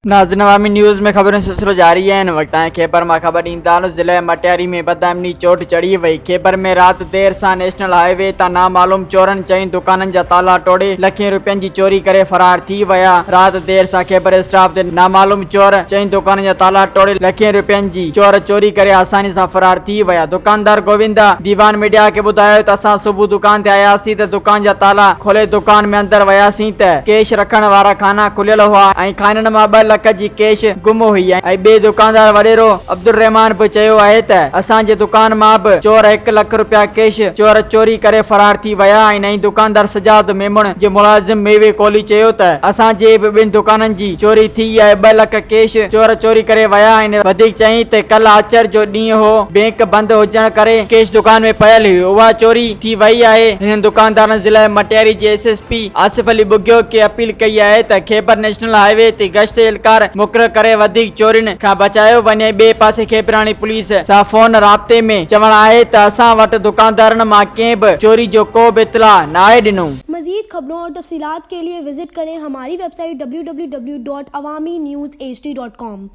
नाज़रीन अवामी न्यूज़ में खबरों सिलसिलो जारी है। वक्त है खैबर में खबर ईंदा जिले मटियारी में बदामनी चोट चढ़ी वही। खैबर में रात देर से नेशनल हाईवे ता नामालूम चोरन चई दुकानन जा ताला टोड़े लखें रुपयन की चोरी करे फरार थी वया। रात देर से खैबर स्टाफ ते नामालूम चोर चई दुकानन जा ताला टोड़े लखें रुपयन की चोरी करे आसानी से फरार थी वया। दुकानदार गोविंदा दीवान मीडिया के बुधायो त असां सुबह दुकान ते आयासी त दुकान जा ताला खोले दुकान में अंदर वयासी त कैश रखण वारा खाना खुलियल हुआ ऐं खानन में 2 लाख जी कैश गुम हुई है। बे दुकानदार वडेरो अब्दुल रहमान भी चयो आहे त असां जे दुकान मां भी चोर 1 लाख रुपया कैश चोरी करे फरार थी वया। नई दुकानदार सजाद मेमण जे मुलाजिम मेवे कोहली चयो त असां जे 2 दुकानन जी चोरी थी है। 2 लाख कैश चोरी करे वया। वधिक चई त कल आचर जो ॾींहुं हो, बैंक बंद हुजण करे कैश दुकान में पयल हुई, उहा चोरी थी वई आहे। हिन दुकानदारन जिला मटियारी जे एसएसपी आसिफ अली बुग्यो के अपील कई है त खैबर नेशनल हाईवे ते गश्त एहलकार मुक़रर करे वधिक चोरिन खां बचायो वञे। ॿिए पासे खेबरानी पुलिस सां फोन राब्ते में चवण आहे त असां वटि दुकानदारन मां कंहिं बि चोरी जो को बि इतला नाहे ॾिनो। मजीद खबरों और तफसीलात के लिए विजिट करें हमारी वेबसाइट www.awamiNewsHD.com।